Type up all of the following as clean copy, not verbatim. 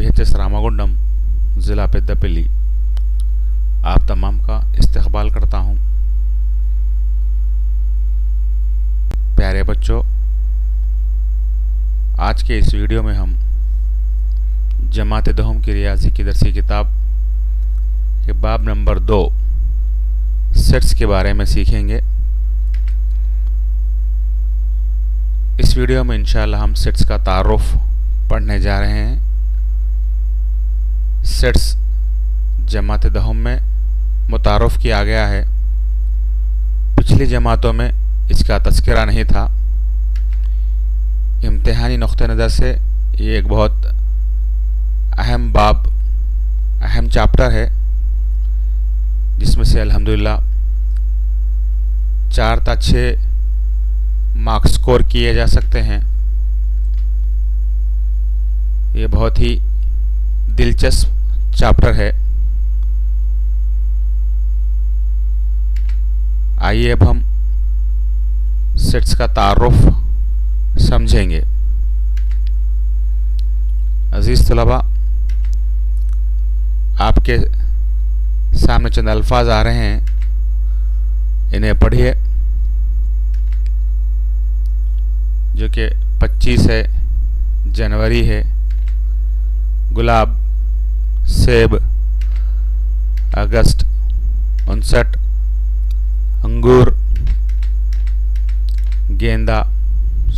IHS Ramagundam, ज़िला पेद्दपल्ली। आप तमाम का इस्तकबाल करता हूँ। प्यारे बच्चों, आज के इस वीडियो में हम जमात दहम की रियाजी की दरसी किताब के बाब नंबर 2 सेट्स के बारे में सीखेंगे। इस वीडियो में इंशाअल्लाह हम सेट्स का तारुफ पढ़ने जा रहे हैं। सेट्स जमात दहम में मुतारुफ किया गया है। पिछली जमातों में इसका तज़किरा नहीं था। इम्तिहानी नुक़्ते नज़र से ये एक बहुत अहम बाब, अहम चैप्टर है, जिसमें से अल्हम्दुलिल्लाह 4 से 6 मार्क्स स्कोर किए जा सकते हैं। ये बहुत ही दिलचस्प चैप्टर है। आइए अब हम सेट्स का तारुफ समझेंगे। अजीज़ तलबा, आपके सामने चंद अल्फाज आ रहे हैं, इन्हें पढ़िए। जो कि 25 है, जनवरी है, गुलाब, सेब, अगस्त, 59, अंगूर, गेंदा,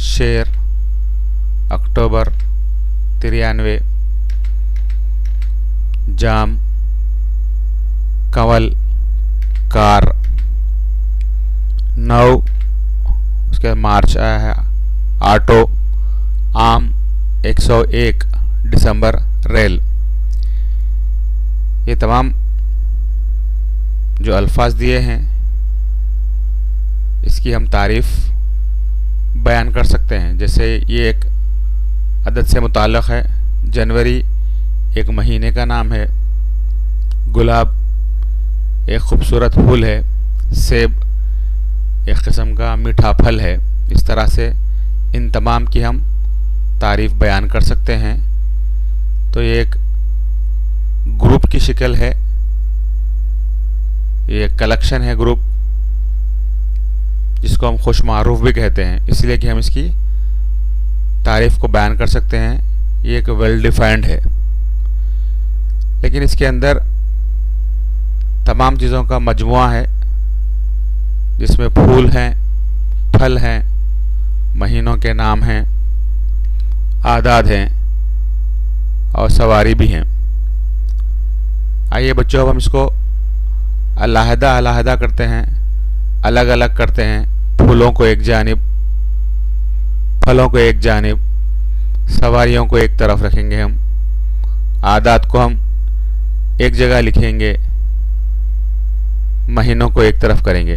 शेर, अक्टूबर, 93, जाम, कंवल, कार, 9, उसके बाद मार्च आया है, ऑटो, आम, 101, दिसंबर, रेल। ये तमाम जो अल्फाज दिए हैं, इसकी हम तारीफ़ बयान कर सकते हैं। जैसे ये एक अदद से मुताल्लिक़ है। जनवरी एक महीने का नाम है। गुलाब एक खूबसूरत फूल है। सेब एक किस्म का मीठा फल है। इस तरह से इन तमाम की हम तारीफ़ बयान कर सकते हैं। तो ये एक ग्रुप की शक्ल है, ये एक कलेक्शन है, ग्रुप, जिसको हम खुश मारूफ भी कहते हैं, इसलिए कि हम इसकी तारीफ़ को बयान कर सकते हैं। ये एक वेल डिफाइंड है, लेकिन इसके अंदर तमाम चीज़ों का मजमुआ है, जिसमें फूल हैं, फल हैं, महीनों के नाम हैं, आदाद हैं और सवारी भी हैं। आइए बच्चों, अब हम इसको अलहदा अलहदा करते हैं, अलग अलग करते हैं। फूलों को एक जानिब, फलों को एक जानिब, सवारियों को एक तरफ रखेंगे हम, आदात को हम एक जगह लिखेंगे, महीनों को एक तरफ करेंगे।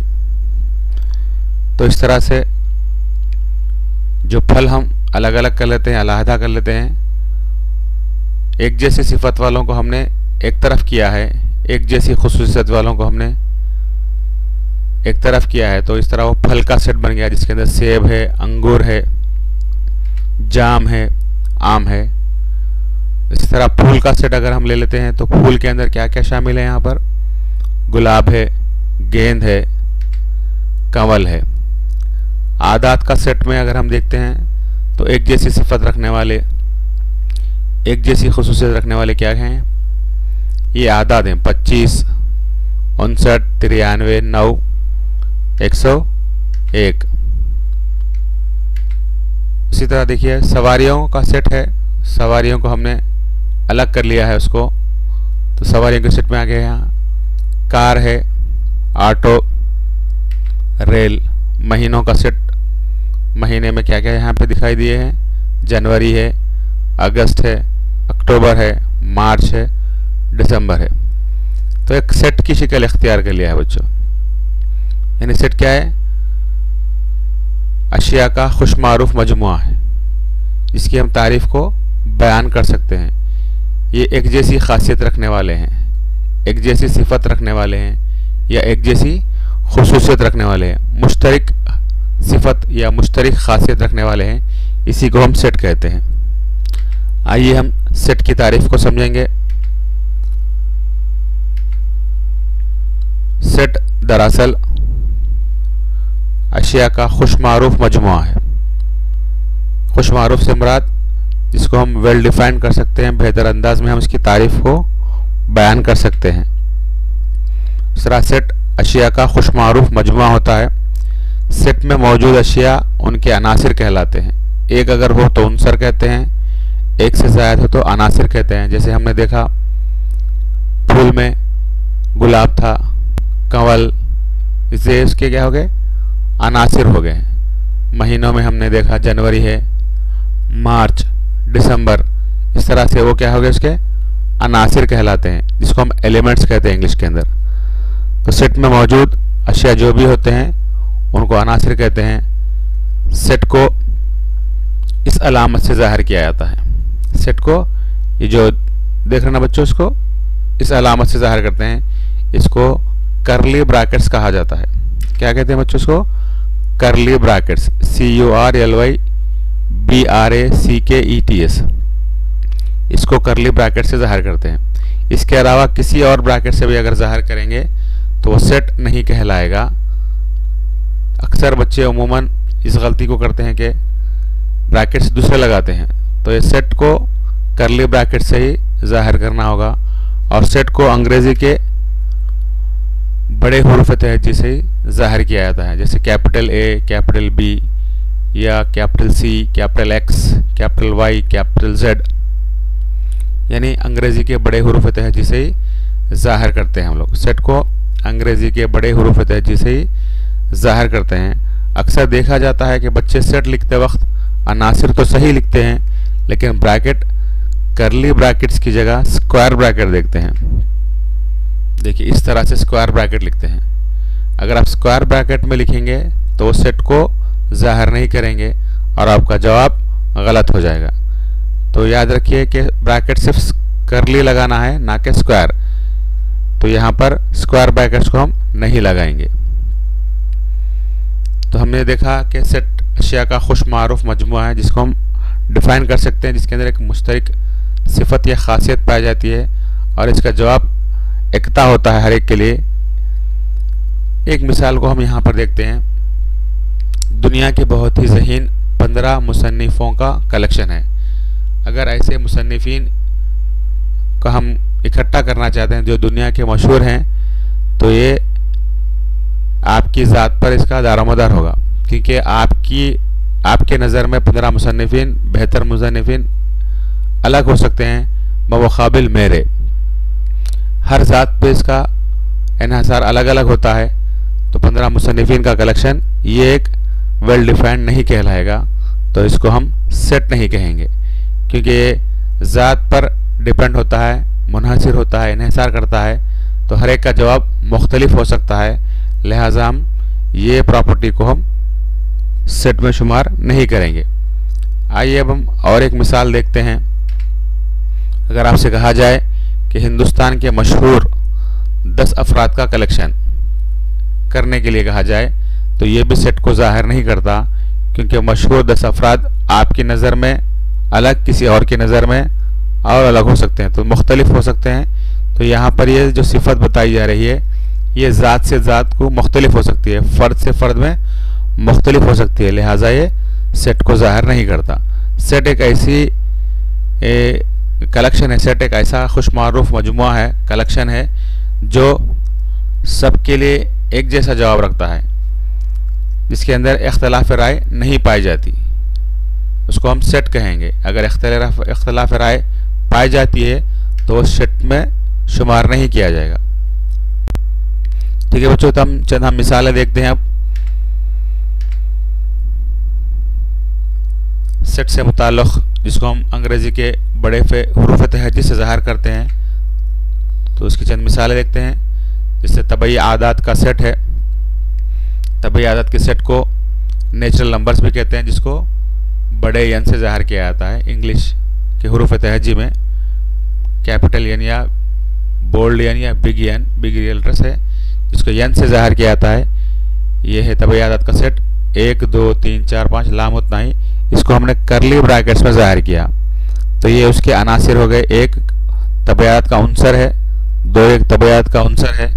तो इस तरह से जो फल हम अलग अलग कर लेते हैं, अलहदा कर लेते हैं, एक जैसी सिफत वालों को हमने एक तरफ किया है, एक जैसी खुसूसियत वालों को हमने एक तरफ किया है। तो इस तरह वो फल का सेट बन गया, जिसके अंदर सेब है, अंगूर है, जाम है, आम है। इस तरह फूल का सेट अगर हम ले लेते हैं, तो फूल के अंदर क्या क्या शामिल है? यहाँ पर गुलाब है, गेंद है, कंवल है। आदात का सेट में अगर हम देखते हैं, तो एक जैसी सिफत रखने वाले, एक जैसी खुसूसियत रखने वाले क्या हैं? ये आदाद हैं 25, 59, 93, 9, 101। इसी तरह देखिए सवारियों का सेट है, सवारियों को हमने अलग कर लिया है उसको, तो सवारियों के सेट में आ गए यहाँ कार है, ऑटो, रेल। महीनों का सेट, महीने में क्या क्या यहाँ पे दिखाई दिए हैं? जनवरी है, अगस्त है, अक्टूबर है, मार्च है, दिसंबर है। तो एक सेट की शक्ल इख्तियार कर लिया है बच्चों। यानी सेट क्या है? अशिया का खुश मारूफ मजमुआ है, जिसकी हम तारीफ़ को बयान कर सकते हैं। ये एक जैसी खासियत रखने वाले हैं, एक जैसी सिफत रखने वाले हैं, या एक जैसी खुसूसियत रखने वाले हैं, मुश्तरक सिफत या मुश्तरक खासियत रखने वाले हैं। इसी को हम सेट कहते हैं। आइए हम सेट की तारीफ को समझेंगे। सेट दरअसल अशिया का खुशमारूफ मजमुआ है। खुशमारूफ से मुराद जिसको हम वेल डिफाइन कर सकते हैं, बेहतर अंदाज में हम इसकी तारीफ को बयान कर सकते हैं। दूसरा, सेट अशिया का खुशमारूफ मजमुआ होता है। सेट में मौजूद अशिया उनके अनासिर कहलाते हैं। एक अगर हो तो उनसर कहते हैं, एक से ज़्यादा हो तो अनासिर कहते हैं। जैसे हमने देखा फूल में गुलाब था, कंवल, इसे उसके क्या हो गए, अनासिर हो गए। महीनों में हमने देखा जनवरी है, मार्च, दिसंबर, इस तरह से वो क्या हो गए, उसके अनासिर कहलाते हैं, जिसको हम एलिमेंट्स कहते हैं इंग्लिश के अंदर। तो सेट में मौजूद अशिया जो भी होते हैं उनको अनासिर कहते हैं। सेट को इस अलामत से ज़ाहिर किया जाता है। सेट को ये जो देख रहे ना बच्चों, इसको इस अलामत से ज़ाहिर करते हैं। इसको करली ब्रैकेट्स कहा जाता है। क्या कहते हैं बच्चों इसको? करली ब्रैकेट्स, CURLYBRACKETS। इसको करली ब्रैकेट से ज़ाहिर करते हैं। इसके अलावा किसी और ब्रैकेट से भी अगर ज़ाहिर करेंगे तो वो सेट नहीं कहलाएगा। अक्सर बच्चे उमूमन इस गलती को करते हैं कि ब्रैकेट्स दूसरे लगाते हैं। तो ये सेट को करली ब्रैकेट से ही ज़ाहिर करना होगा। और सेट को अंग्रेज़ी के बड़े हुरूफ तहज्जी से ही ज़ाहिर किया जाता है, जैसे कैपिटल A, कैपिटल B या capital C, capital X, capital Y, capital Z, यानी अंग्रेज़ी के बड़े हुरूफ तहज्जी से ही ज़ाहिर करते हैं हम लोग। सेट को अंग्रेज़ी के बड़े हुरूफ तहज्जी से ही ज़ाहिर करते हैं। अक्सर देखा जाता है कि बच्चे सेट लिखते वक्त अनासिर तो सही लिखते हैं, लेकिन ब्रैकेट करली ब्रैकेट्स की जगह स्क्वायर ब्रैकेट देखते हैं। देखिए इस तरह से स्क्वायर ब्रैकेट लिखते हैं। अगर आप स्क्वायर ब्रैकेट में लिखेंगे तो वो सेट को ज़ाहिर नहीं करेंगे और आपका जवाब गलत हो जाएगा। तो याद रखिए कि ब्रैकेट सिर्फ करली लगाना है, ना कि स्क्वायर। तो यहाँ पर स्क्वायर ब्रैकेट्स को हम नहीं लगाएंगे। तो हमने देखा कि सेट अशिया का खुशमारूफ मजमुआ है, जिसको हम डिफ़ाइन कर सकते हैं, जिसके अंदर एक मुश्तरक सिफत या खासियत पाई जाती है और इसका जवाब एकता होता है हर एक के लिए। एक मिसाल को हम यहाँ पर देखते हैं। दुनिया के बहुत ही ज़हीन 15 मुसन्निफ़ों का कलेक्शन है। अगर ऐसे मुसन्निफ़ीन को हम इकट्ठा करना चाहते हैं जो दुनिया के मशहूर हैं, तो ये आपकी ज़ात पर इसका दारोमदार होगा, क्योंकि आपके नज़र में 15 मुसन्निफ़ीन, बेहतर मुसन्निफ़ीन अलग हो सकते हैं बमुक़ाबिल मेरे। हर ज़ात पे इसका इन्हिसार अलग अलग होता है। तो 15 मुसन्निफ़ीन का कलेक्शन ये एक वेल डिफाइंड नहीं कहलाएगा, तो इसको हम सेट नहीं कहेंगे, क्योंकि ये ज़ात पर डिपेंड होता है, मुनहसिर होता है, इन्हिसार करता है। तो हर एक का जवाब मुख्तलिफ हो सकता है, लिहाजा हम ये प्रॉपर्टी को हम सेट में शुमार नहीं करेंगे। आइए अब हम और एक मिसाल देखते हैं। अगर आपसे कहा जाए कि हिंदुस्तान के मशहूर 10 अफराद का कलेक्शन करने के लिए कहा जाए, तो ये भी सेट को ज़ाहिर नहीं करता, क्योंकि मशहूर 10 अफराद आपकी नज़र में अलग, किसी और की नज़र में और अलग हो सकते हैं, तो मुख्तलिफ हो सकते हैं। तो यहाँ पर ये जो सिफत बताई जा रही है, ये ज़ात से ज़ात को मुख्तलिफ हो सकती है, फ़र्द से फ़र्द में मुख्तलिफ हो सकती है, लिहाजा ये सेट को ज़ाहिर नहीं करता। सेट एक ऐसी कलेक्शन है, सेट एक ऐसा खुशमारूफ मजमुआ है, कलेक्शन है, जो सबके लिए एक जैसा जवाब रखता है, जिसके अंदर इख्तलाफ राय नहीं पाई जाती, उसको हम सेट कहेंगे। अगर इख्तलाफ राय पाई जाती है तो वो सेट में शुमार नहीं किया जाएगा। ठीक है बच्चों, तो हम चंद मिसालें देखते हैं अब सेट से मुताल्लिक़, जिसको हम अंग्रेज़ी के बड़े हुरूफ तहज्जी से ज़ाहिर करते हैं। तो उसकी चंद मिसालें देखते हैं। जैसे तबई आदात का सेट है। तबई आदात के सेट को नेचुरल नंबर्स भी कहते हैं, जिसको बड़े एन से ज़ाहिर किया जाता है। इंग्लिश के हुरूफ तहज्जी में कैपिटल एन या बोल्ड एन या बिग एन, बिग लेटर्स है, जिसको एन से ज़ाहिर किया जाता है। ये है तबई आदात का सेट। 1 2 3 4 5 लाम उतना ही, इसको हमने करली ब्रैकेट्स में ज़ाहिर किया। तो ये उसके अनासिर हो गए। एक तबैयात का उनसर है, दो एक तबैयात का उनसर है,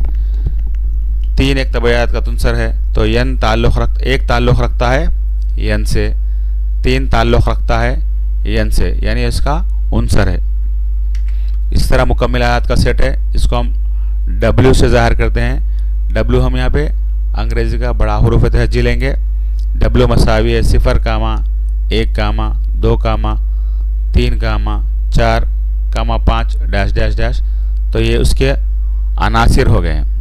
तीन एक तबैयात का तुनसर है। तो यन एक ताल्लुक़ रखता है यन से, तीन ताल्लुक़ रखता है यन से, यानी इसका उनसर है। इस तरह मुकम्मिल आयात का सेट है, इसको हम W से ज़ाहिर करते हैं। W हम यहाँ पे अंग्रेज़ी का बड़ा हुरूफ तहज्जी लेंगे। W मसावी है 0, 1, 2, 3, 4, 5 डैश डैश डैश। तो ये उसके अनासिर हो गए हैं।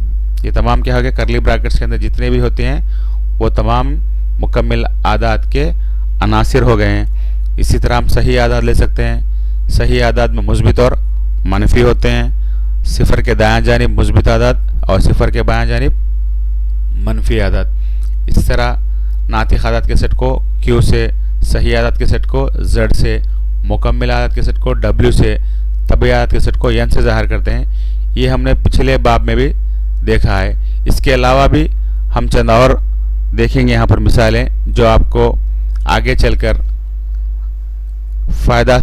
ये तमाम क्या हो गए, करली ब्रैकेट्स के अंदर जितने भी होते हैं वो तमाम मुकम्मिल आदात के अनासिर हो गए हैं। इसी तरह हम सही आदात ले सकते हैं। सही आदात में मुस्बित और मनफी होते हैं। 0 के दायां जानिब मुस्बित आदात और 0 के बायां जानिब मनफी आदात। इस तरह नातिक आदात के सेट को Q से, सही आदात के सेट को Z से, मुकम्मिल आदात के सेट को W से, तबई आदात के सेट को N से ज़ाहिर करते हैं। ये हमने पिछले बाब में भी देखा है। इसके अलावा भी हम चंद और देखेंगे यहाँ पर मिसालें जो आपको आगे चलकर फ़ायदा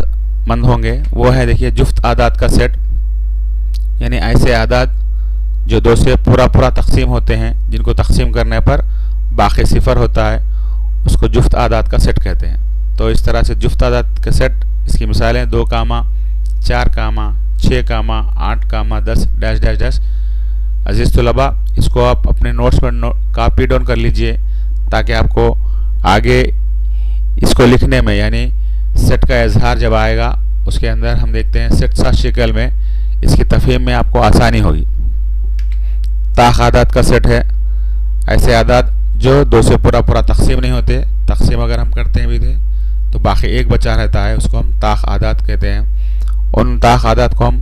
मंद होंगे। वो है, देखिए, जुफ्त आदात का सेट, यानी ऐसे आदात जो दो से पूरा तकसीम होते हैं, जिनको तकसीम करने पर बाकी सिफर होता है, उसको जुफ्त आदात का सेट कहते हैं। तो इस तरह से जुफ्त आदात का सेट, इसकी मिसालें 2, 4, 6, 8, 10 डैश डैश डैश। अजीज़ तुलबा, इसको आप अपने नोट्स पर कॉपी डाउन कर लीजिए ताकि आपको आगे इसको लिखने में, यानी सेट का इजहार जब आएगा उसके अंदर हम देखते हैं सेट सा शक्ल में, इसकी तफहीम में आपको आसानी होगी। ताख आदात का सेट है, ऐसे आदात जो दो से पूरा तकसीम नहीं होते। तकसीम अगर हम करते हैं भी तो बाकी एक बचा रहता है, उसको हम ताख आदात कहते हैं। उन ताख आदात को हम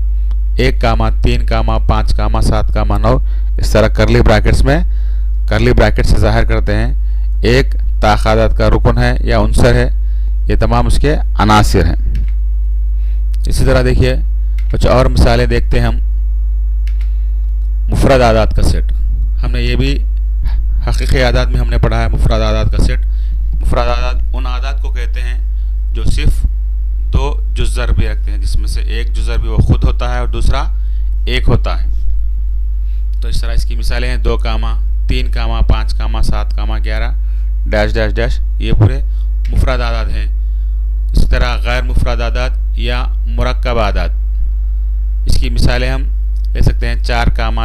1, 3, 5, 7, 9 इस तरह करली ब्रैकेट्स में, करली ब्रैकेट से ज़ाहिर करते हैं। एक ताख आदात का रुकन है या उनसर है, ये तमाम उसके अनासिर हैं। इसी तरह देखिए कुछ और मिसालें देखते हैं हम। मुफरद आदात का सेट, हमने ये भी हकीकी आदात में हमने पढ़ा है। मुफरद आदात का सेट, मुफरद आदात उन आदात को कहते हैं जो सिर्फ 2 जुज़ ज़रबी रखते हैं, जिसमें से एक जुज़ ज़रबी वो खुद होता है और दूसरा एक होता है। तो इस तरह इसकी मिसालें हैं 2, 3, 5, 7, 11 डैश डैश डैश। ये पूरे मुफरद आदात हैं। इसी तरह गैर मुफरद आदात या मुरक्कब आदात, इसकी मिसालें हम ले सकते हैं 4, 6,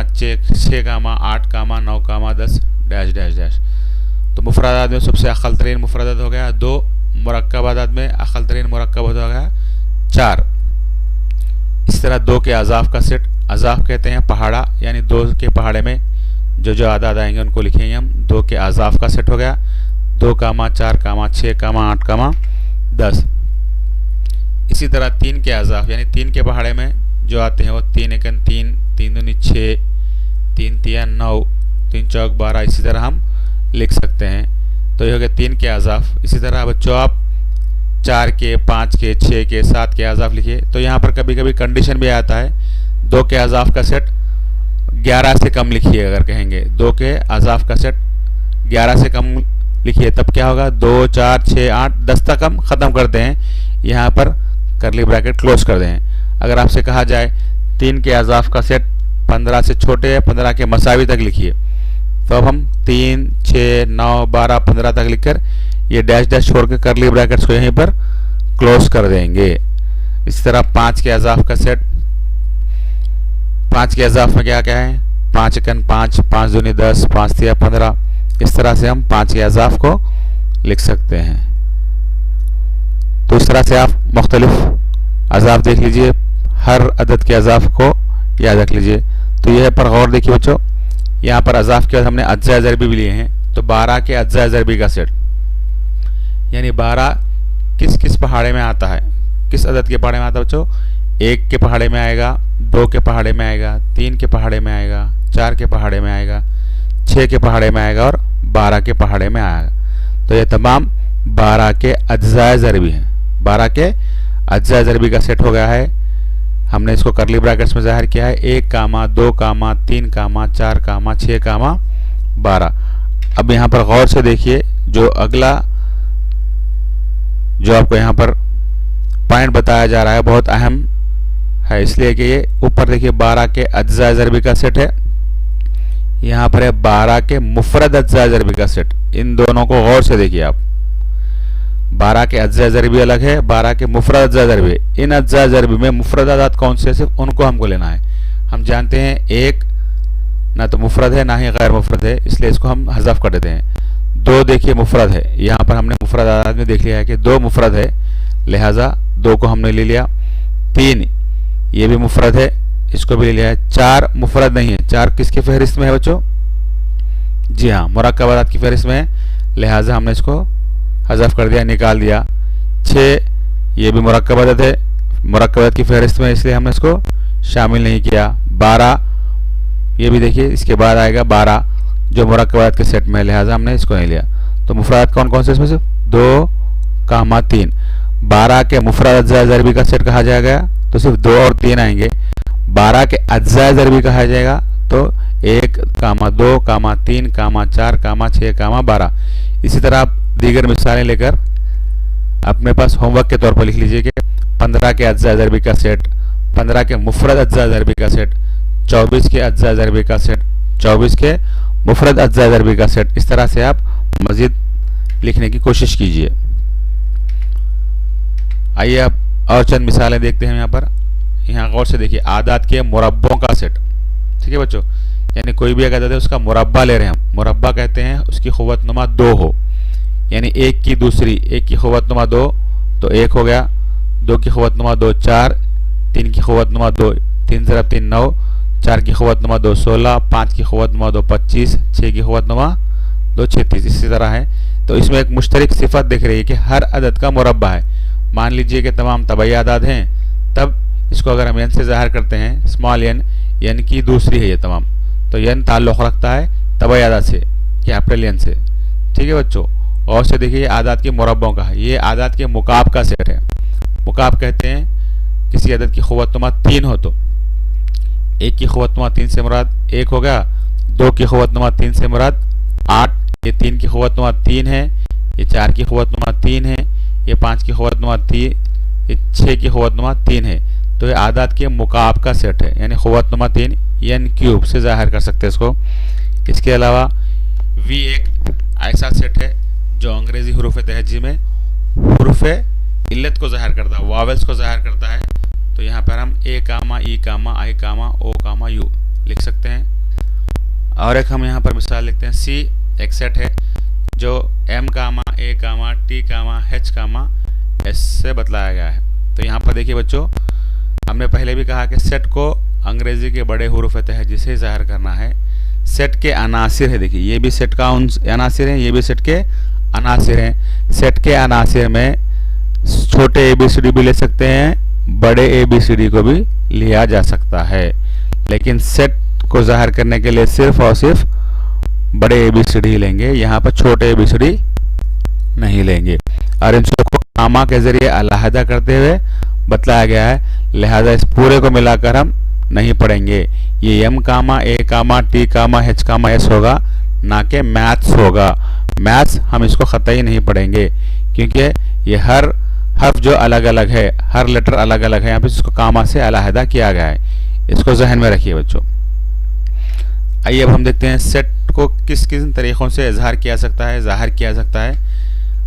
8, 9, 10 डैश डैश डैश। तो मुफरद आदात में सबसे अक़ल तरीन मुफरद हो गया 2, मुरक्कब आदात में अक़ल तरीन मुरक्कब हो गया 4। इस तरह 2 के अज़ाफ़ का सेट, अज़ाफ़ कहते हैं पहाड़ा, यानी 2 के पहाड़े में जो आदात आएंगे उनको लिखेंगे हम। 2 के अज़ाफ़ का सेट हो गया 2, 4, 6, 8, 10। इसी तरह 3 के अज़ाफ़, यानी 3 के पहाड़े में जो आते हैं वो 3, 1, 3, 3, 2, 6, 3, 3, 9, 3, 4, 12 इसी तरह हम लिख सकते हैं। तो ये हो गया 3 के अज़ाफ़। इसी तरह बच्चों आप 4 के, 5 के, 6 के, 7 के अज़ाफ़ लिखिए। तो यहाँ पर कभी कभी कंडीशन भी आता है 2 के अज़ाफ़ का सेट 11 से कम लिखिए। अगर कहेंगे 2 के अज़ाफ़ का सेट 11 से कम लिखिए, तब क्या होगा 2, 4, 6, 8, 10 तक हम ख़त्म करते हैं। यहाँ पर करली ब्रैकेट क्लोज कर दें। अगर आपसे कहा जाए 3 के अज़ाफ़ का सेट 15 से छोटे है 15 के मसावी तक लिखिए, तो अब हम 3, 6, 9, 12, 15 तक लिखकर ये डैश डैश छोड़ के करली ब्रैकेट्स को यहीं पर क्लोज कर देंगे। इस तरह 5 के अज़ाफ़ का सेट, 5 के अज़ाफ़ में क्या क्या है 5, 1, 5, 5, 2, 10, 5, 3, 15। इस तरह से हम 5 के अज़ाफ़ को लिख सकते हैं। तो इस तरह से आप मुख्तलिफ अज़ाफ़ देख लीजिए, हर अदद के अज़ाफ़ को याद रख लीजिए। तो यह पर गौर देखिए बच्चों, यहाँ पर अज़ाफ़ के बाद हमने अज्ज़ा ज़रबी भी लिए हैं। तो 12 के अज्ज़ा ज़रबी का सेट, यानी 12 किस किस पहाड़े में आता है, किस अदद के पहाड़े में आता है बच्चों? 1 के पहाड़े में आएगा, 2 के पहाड़े में आएगा, 3 के पहाड़े में आएगा, 4 के पहाड़े में आएगा, 6 के पहाड़े में आएगा और 12 के पहाड़े में आएगा। तो ये तमाम 12 के अज्ज़ा ज़रबी हैं। 12 के अज्ज़ा ज़रबी का सेट हो गया है। हमने इसको करली ब्रैकेट्स में ज़ाहिर किया है 1, 2, 3, 4, 6, 12। अब यहाँ पर गौर से देखिए, जो अगला जो आपको यहाँ पर पॉइंट बताया जा रहा है बहुत अहम है, इसलिए कि ये ऊपर देखिए 12 के अज्जा ज़रबी का सेट है, यहाँ पर है 12 के मुफरद अज्जा ज़रबी का सेट। इन दोनों को गौर से देखिए आप, 12 के अज्जा ज़रबी अलग है, 12 के मुफरद अज्जा ज़रबी। इन अज्जा ज़रबी में मुफरद आदात कौन से, सिर्फ उनको हमको लेना है। हम जानते हैं एक ना तो मुफरद है ना ही गैर मुफरद है, इसलिए इसको हम हज़फ कर देते हैं। 2 देखिए मुफरद है, यहाँ पर हमने मुफरद आदात में देख लिया है कि 2 मुफरद है, लिहाजा 2 को हमने ले लिया। 3 ये भी मुफरद है, इसको भी ले लिया है। 4 मुफरद नहीं है, 4 किसकी फहरिस्त में है बच्चों? जी हाँ, मुरक्कब आदात की फहरिस्त में है, लिहाजा हमने इसको हज़फ कर दिया, निकाल दिया। 6 ये भी मुरक्कब आदात है, मुरक्कब आदात की फहरिस्त में, इसलिए हमने इसको शामिल नहीं किया। 12 ये भी देखिए इसके बाद आएगा 12 जो मुरक्कब आदात के सेट में है, लिहाजा हमने इसको नहीं लिया। तो मुफरदात कौन कौन से इसमें से? 2, 3। 12 के मुफरद अज्जा ज़रबी का सेट कहा जाएगा तो सिर्फ 2 और 3 आएंगे। 12 के अज्जा ज़रबी कहा जाएगा तो 1, 2, 3, 4, 6, 12। इसी तरह आप दीगर मिसालें लेकर अपने पास होमवर्क के तौर पर लिख लीजिए कि 15 के अज्जा ज़रबी का सेट, 15 के मुफरद अज्जा ज़रबी का सेट, 24 के अज्जा ज़रबी का सेट, 24 के मुफरद अज्जा ज़रबी का सेट। इस तरह से आप मज़ीद लिखने की कोशिश कीजिए। आइए आप और चंद मिसालें देखते हैं। यहाँ पर यहाँ गौर से देखिए, आदात के मुरब्बों का सेट। ठीक है बच्चों, यानी कोई भी अगर आदत है उसका मुरब्बा ले रहे हैं हम, मुरब्बा कहते हैं उसकी ख़ुव्वतनुमा 2 हो, यानी 1 की दूसरी, 1 की ख़ुव्वतनुमा 2 तो 1 हो गया, 2 की ख़ुव्वतनुमा 2 4, 3 की ख़ुव्वतनुमा 2 3 ज़रब 3 9, 4 की ख़ुव्वतनुमा 2 16, 5 की ख़ुव्वतनुमा 2 25, 6 की ख़ुव्वतनुमा 2 36। इसी तरह है। तो इसमें एक मुश्तरक सिफत दिख रही है कि हर अदद का मुरब्बा है। मान लीजिए कि तमाम तबई आदाद हैं, तब इसको अगर हम यन से ज़ाहिर करते हैं, स्मॉल यन, यन की दूसरी है ये तमाम, तो यन ताल्लुक़ रखता है तबई आदाद से, कैपिटल यन से। ठीक है बच्चों, और से देखिए ये आदाद के मुरब्बों का है, ये आदाद के मुकाब का सेट है। मुकाब कहते हैं किसी अदद की ख़ुव्वतनुमा 3 हो तो 1 की ख़ुव्वतनुमा 3 से मुराद 1 हो गया, 2 की ख़ुव्वतनुमा 3 से मुराद 8, ये 3 की ख़ुव्वतनुमा 3 है, ये 4 की ख़ुव्वतनुमा 3 है, ये 5 की ख़ुव्वतनुमा 3, ये 6 की ख़ुव्वतनुमा 3 है। तो ये आदाद के मुकाब का सेट है, यानी ख़ुव्वतनुमा 3 यन क्यूब से ज़ाहिर कर सकते हैं इसको। इसके अलावा वी एक ऐसा सेट है जो अंग्रेज़ी हुरूफ तहजी में हुरूफ इल्लत को ज़ाहिर करता है, वावेल्स को ज़ाहिर करता है। तो यहाँ पर हम ए कामा, ई कामा, आई कामा, ओ कामा, यू लिख सकते हैं। और एक हम यहाँ पर मिसाल लिखते हैं, सी एक सेट है जो एम कामा, ए कामा, टी कामा, एच कामा, एस से बतलाया गया है। तो यहाँ पर देखिए बच्चों, हमने पहले भी कहा कि सेट को अंग्रेज़ी के बड़े हुरूफ तहजी से ज़ाहिर करना है। सेट के अनासिर है, देखिए ये भी सेट का अनासिर है, ये भी सेट के अनासिर हैं। सेट के अनासिर में छोटे ABCD भी ले सकते हैं, बड़े ABCD को भी लिया जा सकता है, लेकिन सेट को ज़ाहिर करने के लिए सिर्फ और सिर्फ बड़े ABCD ही लेंगे, यहाँ पर छोटे ABCD नहीं लेंगे। और इन सबको कामा के ज़रिए अलहदा करते हुए बतलाया गया है, लिहाजा इस पूरे को मिलाकर हम नहीं पढ़ेंगे। ये एम कामा, ए कामा, टी कामा, एच कामा, एस होगा, ना कि मैथ्स होगा। मैथ्स हम इसको ख़तई नहीं पढ़ेंगे क्योंकि ये हर हर्फ जो अलग अलग है, हर लेटर अलग अलग है, यहाँ पे इसको कामा से अलहदा किया गया है। इसको जहन में रखिए बच्चों। आइए अब हम देखते हैं सेट को किस किस तरीक़ों से इजहार किया सकता है, ज़ाहिर किया सकता है।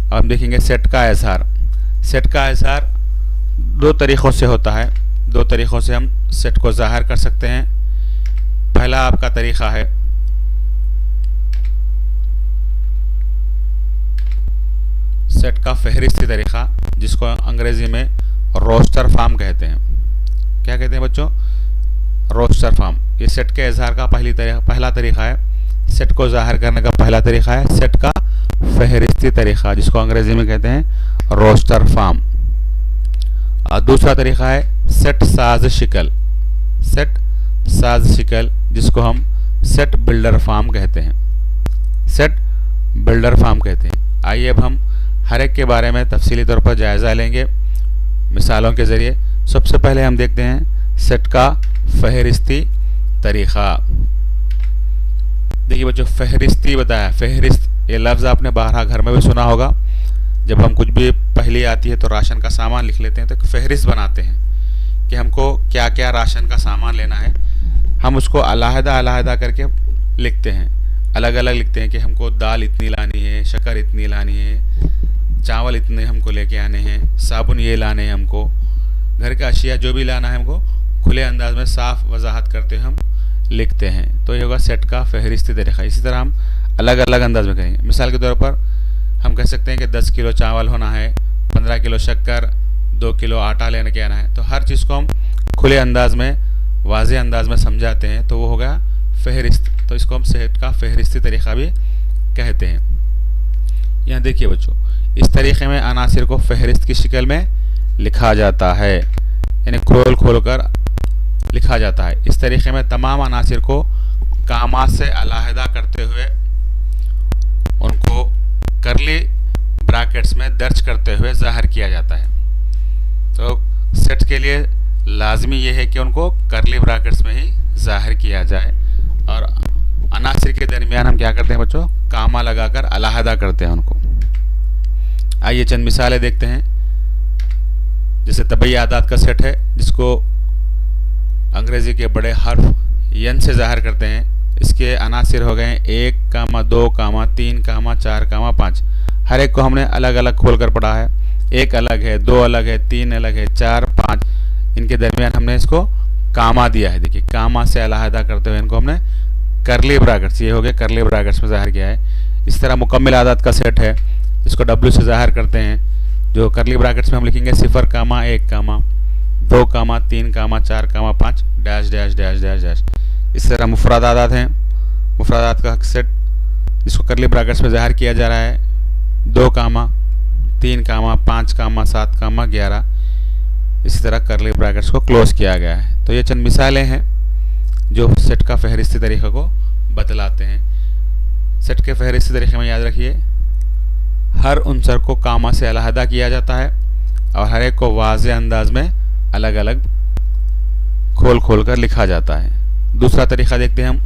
अब हम देखेंगे सेट का इजहार। सेट का इजहार 2 तरीक़ों से होता है, 2 तरीक़ों से हम सेट को ज़ाहिर कर सकते हैं। पहला आपका तरीक़ा है सेट का फहरिस्ती तरीक़ा, जिसको अंग्रेज़ी में रोस्टर फॉर्म कहते हैं। क्या कहते हैं बच्चों? Roster form. ये सेट के इजहार का पहला तरीक़ा है, सेट को ज़ाहिर करने का पहला तरीक़ा है सेट का फहरिस्ती तरीक़ा, जिसको अंग्रेज़ी में कहते हैं रोस्टर फॉर्म। और दूसरा तरीक़ा है सेट साज शिकल, सेट साज शिकल, जिसको हम सेट बिल्डर फॉर्म कहते हैं, सेट बिल्डर फॉर्म कहते हैं। आइए अब हम हर एक के बारे में तफसीली तौर पर जायज़ा लेंगे मिसालों के ज़रिए। सबसे पहले हम देखते हैं सेट का फहरिस्ती तरीक़ा। देखिए बच्चों, फहरिस्ती बताया, फहरिस्त ये लफ्ज़ आपने बारहा घर में भी सुना होगा, जब हम कुछ भी पहली आती है तो राशन का सामान लिख लेते हैं, तो एक फहरिस्त बनाते हैं कि हमको क्या क्या राशन का सामान लेना है। हम उसको अलहदा अलहदा करके लिखते हैं, अलग अलग लिखते हैं कि हमको दाल इतनी लानी है, शक्कर इतनी लानी है, चावल इतने हमको लेके आने हैं, साबुन ये लाने हैं, हमको घर का अशिया जो भी लाना है हमको खुले अंदाज में साफ वजाहत करते हुए हम लिखते हैं। तो ये होगा सेट का फहरिस्ती तरीक़ा। इसी तरह हम अलग अलग अंदाज में करेंगे। मिसाल के तौर पर हम कह सकते हैं कि 10 किलो चावल होना है, 15 किलो शक्कर, 2 किलो आटा लेने के आना है। तो हर चीज़ को हम खुले अंदाज में, वाज़ेह अंदाज में समझाते हैं, तो वो हो गया फहरिस्त। तो इसको हम सेट का फहरिस्ती तरीक़ा भी कहते हैं। यहाँ देखिए बच्चों, इस तरीक़े में अनासिर को फहरिस्त की शक्ल में लिखा जाता है, यानी खोल खोल कर लिखा जाता है। इस तरीक़े में तमाम अनासिर को कामात से अलहदा करते हुए उनको करली ब्रैकेट्स में दर्ज करते हुए ज़ाहिर किया जाता है। तो सेट के लिए लाजमी ये है कि उनको करली ब्रैकेट्स में ही ज़ाहिर किया जाए, और अनासिर के दरमियान हम क्या करते हैं बच्चों, कामा लगाकर अलहदा करते हैं उनको। आइए चंद मिसालें देखते हैं। जैसे तबई आदात का सेट है, जिसको अंग्रेज़ी के बड़े हर्फ यन से ज़ाहिर करते हैं। इसके अनासिर हो गए 1, 2, 3, 4, 5। हर एक को हमने अलग अलग खोल कर पढ़ा है। 1 अलग है, 2 अलग है, 3 अलग है, 4, 5। इनके दरमियान हमने इसको कामा दिया है। देखिए, कामा से अलहदा करते हुए इनको हमने करली ब्रैकेट्स, ये हो गए करली ब्रैकेट्स में ज़ाहिर किया है। इस तरह मुकम्मिल आदात का सेट है, इसको W से ज़ाहिर करते हैं। जो करली ब्रैकेट्स में हम लिखेंगे 0, 1, 2, 3, 4, 5 dash dash dash dash dash. इस तरह मुफरद आदात हैं, मुफरदात का सेट, जिसको करली ब्रैकेट्स में ज़ाहिर किया जा रहा है 2, 3, 5, 7, 11। इसी तरह करली ब्रैकेट्स को क्लोज किया गया है। तो ये चंद मिसालें हैं जो सेट का फहरिस्ती तरीक़े को बतलाते हैं। सेट के फहरिस्ती तरीक़े में याद रखिए, हर उनसर को कामा से अलहदा किया जाता है और हर एक को वाज़ेह अंदाज में अलग अलग खोल खोल कर लिखा जाता है। दूसरा तरीक़ा देखते हैं हम,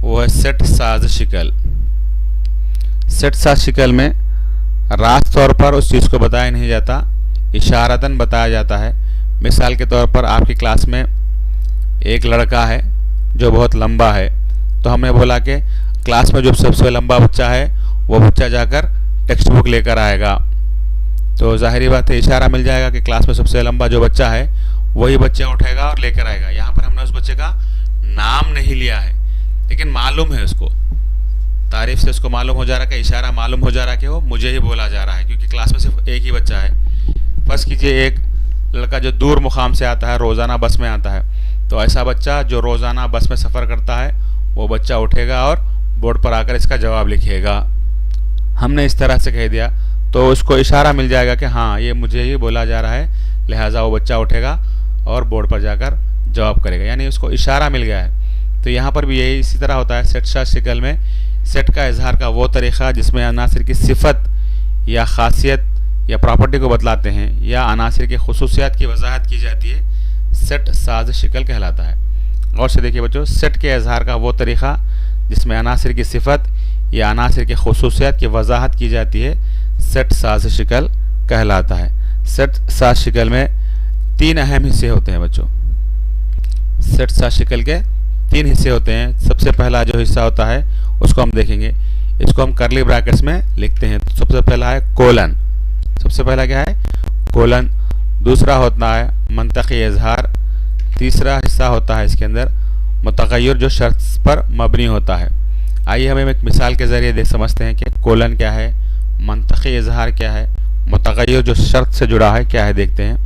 वो है सेट साज शिकल। सेट साज शिकल में रास्त तौर पर उस चीज़ को बताया नहीं जाता, इशारतन बताया जाता है। मिसाल के तौर पर आपकी क्लास में एक लड़का है जो बहुत लंबा है, तो हमने बोला कि क्लास में जो सबसे लंबा बच्चा है वो बच्चा जाकर टेक्स्ट बुक लेकर आएगा। तो ज़ाहिरी बात है, इशारा मिल जाएगा कि क्लास में सबसे लंबा जो बच्चा है वही बच्चा उठेगा और लेकर आएगा। यहाँ पर हमने उस बच्चे का नाम नहीं लिया है, लेकिन मालूम है उसको, तारीफ से उसको मालूम हो जा रहा है कि, इशारा मालूम हो जा रहा है कि वो मुझे ही बोला जा रहा है, क्योंकि क्लास में सिर्फ एक ही बच्चा है। फर्ज कीजिए एक लड़का जो दूर मुकाम से आता है, रोज़ाना बस में आता है, तो ऐसा बच्चा जो रोज़ाना बस में सफ़र करता है वो बच्चा उठेगा और बोर्ड पर आकर इसका जवाब लिखेगा। हमने इस तरह से कह दिया तो उसको इशारा मिल जाएगा कि हाँ ये मुझे ही बोला जा रहा है, लिहाजा वो बच्चा उठेगा और बोर्ड पर जाकर जवाब करेगा, यानी उसको इशारा मिल गया है। तो यहाँ पर भी यही इसी तरह होता है। सेट साज शिकल में सेट का इजहार का वो तरीक़ा जिसमें अनासिर की सिफत या ख़ासियत या प्रॉपर्टी को बतलाते हैं या अनासिर की खुसूसियात की वजाहत की जाती है, सेट साज शिकल कहलाता है। और से देखिए बच्चों, सेट के इजहार का वो तरीक़ा जिसमें अनासिर की सिफत या अनासिर की खुसूसियात की वजाहत की जाती है, सेट साज शिकल कहलाता है। सेट साज शिकल में 3 अहम हिस्से होते हैं बच्चों। सेट साज शिकल के 3 हिस्से होते हैं। सबसे पहला जो हिस्सा होता है उसको हम देखेंगे, इसको हम करली ब्रैकेट्स में लिखते हैं। तो सबसे पहला है कोलन, सबसे पहला क्या है, कोलन। दूसरा होता है मंतक़ी इजहार। तीसरा हिस्सा होता है इसके अंदर मुतग़य्यर जो शर्त पर मबनी होता है। आइए हम एक मिसाल के ज़रिए देख समझते हैं कि कोलन क्या है, मंतक़ी इजहार क्या है, मुतग़य्यर जो शर्त से जुड़ा है क्या है, देखते हैं।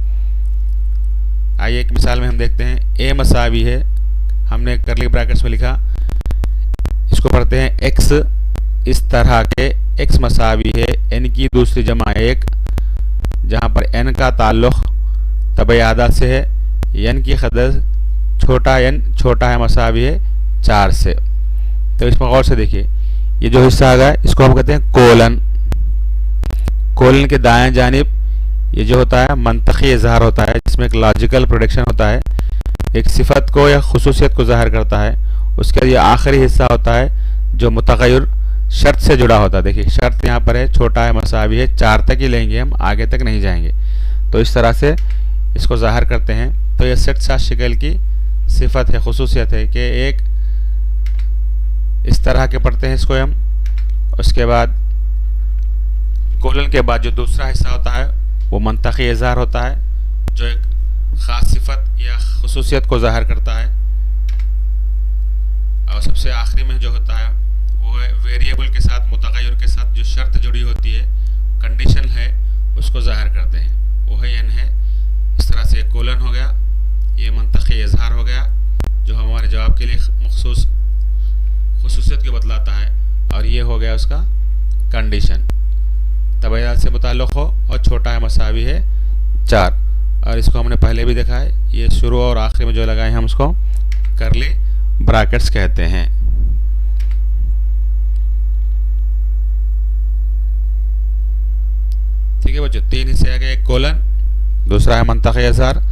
आइए एक मिसाल में हम देखते हैं, ए मसावी है, हमने करली ब्रैकेट्स में लिखा, इसको पढ़ते हैं एक्स। इस तरह के एक्स मसावी है एन की दूसरी जमा 1, जहाँ पर एन का ताल्लुक़ तबई आदात से है, एन की क़दर छोटा एन छोटा है मसावी है 4 से। तो इसमें गौर से देखिए, ये जो हिस्सा आ गया इसको हम कहते हैं कोलन। कोलन के दाएं जानिब ये जो होता है मंतक़ी इजहार होता है, जिसमें एक लॉजिकल प्रोडक्शन होता है, एक सिफत को या खुसूसियत को ज़ाहिर करता है। उसके बाद ये आखिरी हिस्सा होता है जो मुतग़य्यर शर्त से जुड़ा होता है। देखिए शर्त यहाँ पर है छोटा है मसावी है 4 तक ही लेंगे हम, आगे तक नहीं जाएंगे। तो इस तरह से इसको ज़ाहिर करते हैं। तो ये सेट साथ शिकल की सिफत है, खुसूसियत है कि एक इस तरह के पढ़ते हैं इसको हम। उसके बाद कोलन के बाद जो दूसरा हिस्सा होता है वो मंतक़ी इज़हार होता है, जो एक ख़ास सिफत या खुसूसियत को ज़ाहिर करता है। और सबसे आखिरी में जो होता है वो है वेरिएबल के साथ, मुतग़य्यर के साथ जो शर्त जुड़ी होती है, कंडीशन है, उसको ज़ाहिर करते हैं, वो है एन है। इस तरह से कोलन हो गया, ये मंतक़ी इज़हार हो गया जो हमारे जवाब के लिए मखसूस खुसूसियत को बतलाता है, और ये हो गया उसका कंडीशन। तबैयात से मुताल्लिक़ हो और छोटा है मसावी है 4, और इसको हमने पहले भी देखा है। ये शुरू और आखिर में जो लगाए हम उसको करली ब्रैकेट्स कहते हैं। ठीक है बच्चों, 3 हिस्से आ गए, एक कोलन, दूसरा है मंतक़ी इज़हार,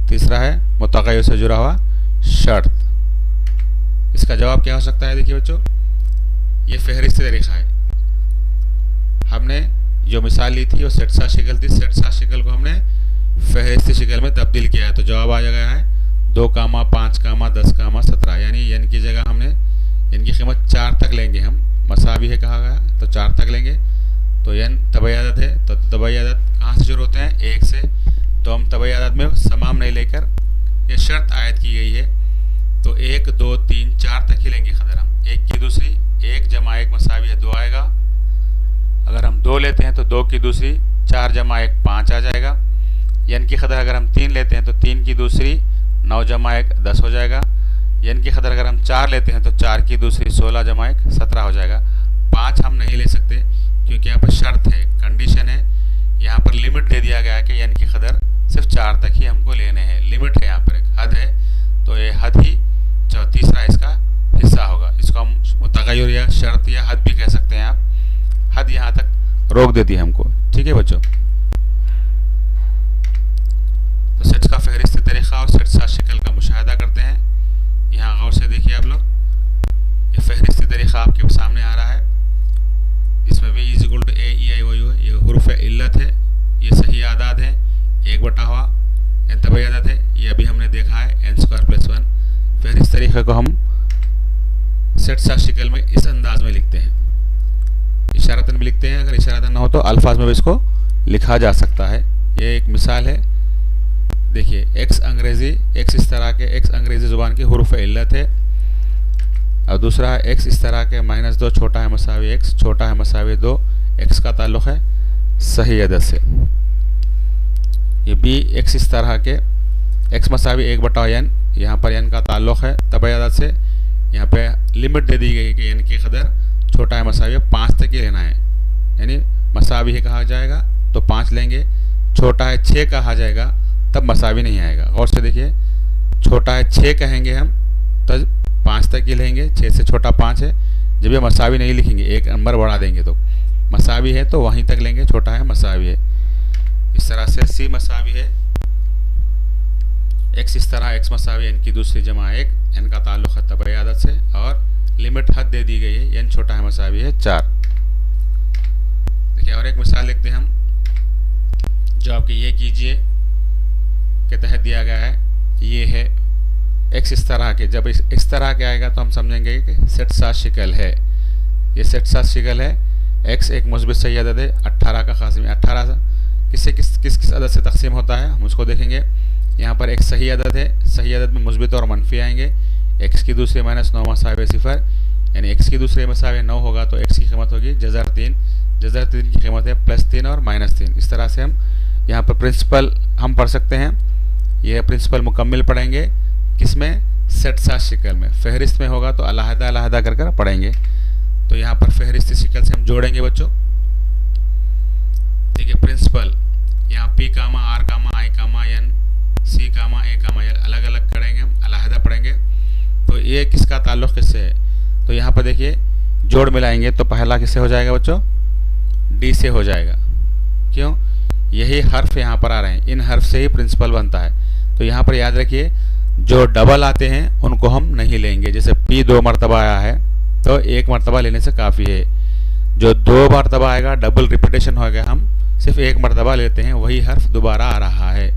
तीसरा है मुतग़य्यर से जुड़ा हुआ शर्त। इसका जवाब क्या हो सकता है? देखिए बच्चों, ये फहरिस्ती तरीक़ा है। हमने जो मिसाल ली थी वो सेट साथ शिकल थी, सेट साथ शिकल को हमने फहरिस्ती शिकल में तब्दील किया है। तो जवाब आ गया है 2, 5, 10, 17, यानी एन की जगह हमने इनकी कीमत 4 तक लेंगे हम। मसावी है कहा गया तो 4 तक लेंगे। तो एन तबैयात है, तो तबैयात कहाँ से शुरू होते हैं? 1 से। तो हम तबैयात में समाम नहीं लेकर ये शर्त आयद की गई है, तो 1, 2, 3, 4 तक ही लेंगे कदर हम। 1 की दूसरी 1 जमा 1 मसावी है 2 आएगा। अगर हम 2 लेते हैं तो 2 की दूसरी 4 जमा 1 5 आ जाएगा। एन की कदर अगर हम 3 लेते हैं तो 3 की दूसरी 9 जमा 1 10 हो जाएगा। एन की कदर अगर हम 4 लेते हैं तो 4 की दूसरी 16 जमा 1 17 हो जाएगा। 5 हम नहीं ले सकते क्योंकि यहाँ पर शर्त है, कंडीशन है, यहाँ पर लिमिट दे दिया गया है कि एन की कदर सिर्फ 4 तक ही हमको लेने हैं। लिमिट है, यहाँ पर एक हद है, तो ये हद ही तीसरा इसका हिस्सा होगा। इसको हम मुतग़य्यर या शर्त या हद भी कह सकते हैं आप। हद यहाँ तक रोक देती है हमको। ठीक है बच्चों, तो सेट्स का फहरिस्ती तरीक़ा और सेट साथ शिकल का मुशाहिदा करते हैं। यहाँ गौर से देखिए आप लोग, ये फहरिस्ती तरीक़ा आपके सामने आ रहा है, जिसमें v = a e i o u है। ये हुरूफ इल्लत है, ये सही आदाद है, 1/हुआ एन तबैयात है, ये अभी हमने देखा है n² + 1। फिर इस तरीक़े को हम सेट साथ शिकल में इस अंदाज में लिखते हैं, इशारतन भी लिखते हैं। अगर इशारतन ना हो तो अल्फाज में भी इसको लिखा जा सकता है। ये एक मिसाल है। देखिए एक्स अंग्रेज़ी, एक्स इस तरह के एक्स अंग्रेज़ी ज़ुबान की हुरूफ इल्लत है, और दूसरा है एक्स इस तरह के -2 छोटा है मसावी एक्स, छोटा है मसावी 2, एक्स का ताल्लुक़ है सही अदद से। ये बी एक्स इस तरह के एक्स मसावी 1/n, यहाँ पर n का ताल्लुक़ है तबैयात से। यहाँ पे लिमिट दे दी गई कि n की कदर छोटा है मसावी 5 तक ही लेना है, यानी मसावी है कहा जाएगा तो 5 लेंगे। छोटा है 6 कहा जाएगा तब मसावी नहीं आएगा। गौर से देखिए, छोटा है 6 कहेंगे हम तो 5 तक ही लेंगे, 6 से छोटा 5 है। जब ये मसावी नहीं लिखेंगे, एक नंबर बढ़ा देंगे, तो मसावी है तो वहीं तक लेंगे, छोटा है मसावी है। इस तरह से सी मसावी है एक्स इस तरह एक्स मसावी एन की दूसरी जमा 1, एन का ताल्लुक़ है तबैयात से, और लिमिट हद दे दी गई है, एन छोटा है मसावी है 4। देखिए और एक मिसाल लिखते हैं हम, जो आपके ये कीजिए के तहत दिया गया है। ये है एक्स इस तरह के, जब इस तरह के आएगा तो हम समझेंगे कि सेट साथ शिकल है। ये सेट साथ शिकल है। एक्स एक मुस्बित सही अदद है, 18 का क़ासिम 18 किस अदद से तकसीम होता है हम उसको देखेंगे। यहाँ पर एक सही अदद है, सही अदद में मुस्बित और मनफी आएंगे। एक्स की दूसरी -9 मसावे 0, यानी एक्स की दूसरे मसावे 9 होगा तो एक्स की कीमत होगी जज़र 3, जज़र 3 की कीमत है +3 और -3। इस तरह से हम यहाँ पर प्रिंसिपल हम पढ़ सकते हैं। यह प्रिंसिपल मुकम्मिल पढ़ेंगे किसमें? सेट साथ शिकल में। फहरिस्त में होगा तो अलहदा अलहदा कर कर पढ़ेंगे। तो यहाँ पर फहरिस्ती शिकल से हम जोड़ेंगे बच्चों। देखिए प्रिंसिपल, यहाँ P, R, I, N, C, A, L अलग अलग करेंगे हम, अलहदा पढ़ेंगे। तो ये किसका ताल्लुक़ किससे है? तो यहाँ पर देखिए जोड़ मिलाएंगे तो पहला किससे हो जाएगा बच्चों? D से हो जाएगा। क्यों? यही हर्फ यहाँ पर आ रहे हैं, इन हर्फ से ही प्रिंसिपल बनता है। तो यहाँ पर याद रखिए, जो डबल आते हैं उनको हम नहीं लेंगे। जैसे P 2 मरतबा आया है तो 1 मरतबा लेने से काफ़ी है। जो 2 मरतबा आएगा, डबल रिपीटेशन होगा, हम सिर्फ 1 मरतबा लेते हैं, वही हर्फ दोबारा आ रहा है।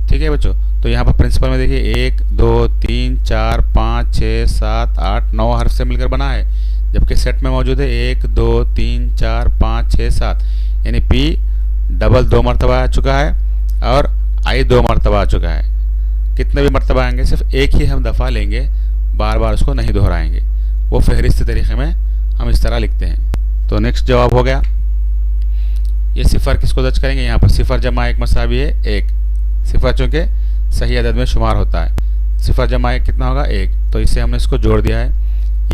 ठीक है बच्चों, तो यहाँ पर प्रिंसिपल में देखिए 1 2 3 4 5 6 7 8 9 हर्फ से मिलकर बना है, जबकि सेट में मौजूद है 1 2 3 4 5 6 7, यानी पी डबल 2 मरतबा आ चुका है और आई 2 मरतबा आ चुका है। कितने भी मरतबा आएंगे, सिर्फ एक ही हम दफ़ा लेंगे, बार बार उसको नहीं दोहराएंगे। वो फहरिस्त तरीके में हम इस तरह लिखते हैं। तो नेक्स्ट जवाब हो गया। ये सिफ़र किसको दर्ज करेंगे, यहाँ पर सिफ़र जमा 1 मसावी है 1, सिफ़र चूँकि सही अदद में शुमार होता है, सिफ़र जमा 1 कितना होगा 1, तो इससे हमने इसको जोड़ दिया है।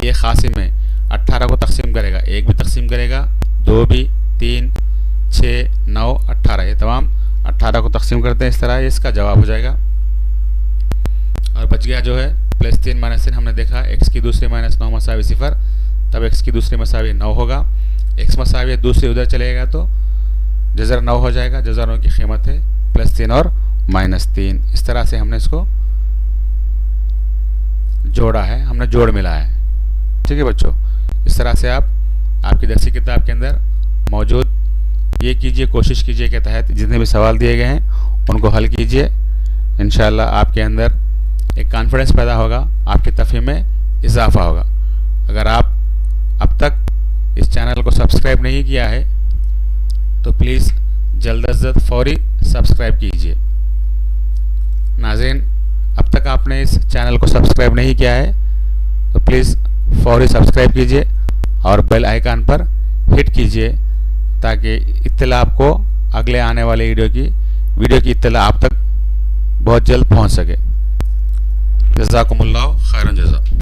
ये क़ासिम है, 18 को तकसीम करेगा, 1 भी तकसीम करेगा, 2 भी, 3 6 9 18, ये तमाम 18 को तकसीम करते हैं इस तरह, ये इसका जवाब हो जाएगा। और बच गया जो है +3 -3, हमने देखा x की दूसरी -9 मसावी सिफ़र, तब x की दूसरी मसावी 9 होगा, x मसावी दूसरी उधर चलेगा तो जज़र 9 हो जाएगा, जज़र 9 की कीमत है +3 और -3। इस तरह से हमने इसको जोड़ा है, हमने जोड़ मिला है। ठीक है बच्चों, इस तरह से आप आपकी दरसी किताब के अंदर मौजूद ये कीजिए, कोशिश कीजिए के तहत जितने भी सवाल दिए गए हैं उनको हल कीजिए। इंशाअल्लाह आपके अंदर एक कॉन्फिडेंस पैदा होगा, आपकी तफ़हीम में इजाफ़ा होगा। अगर आप अब तक इस चैनल को सब्सक्राइब नहीं किया है तो प्लीज़ जल्द अज जल्द फौरी सब्सक्राइब कीजिए। नाज़रीन, अब तक आपने इस चैनल को सब्सक्राइब नहीं किया है तो प्लीज़ फौरी सब्सक्राइब कीजिए और बेल आइकन पर हिट कीजिए, ताकि इत्तला आपको अगले आने वाले वीडियो की इत्तला आप तक बहुत जल्द पहुंच सके। जज़ाकुमुल्लाह खैरन जज़ा।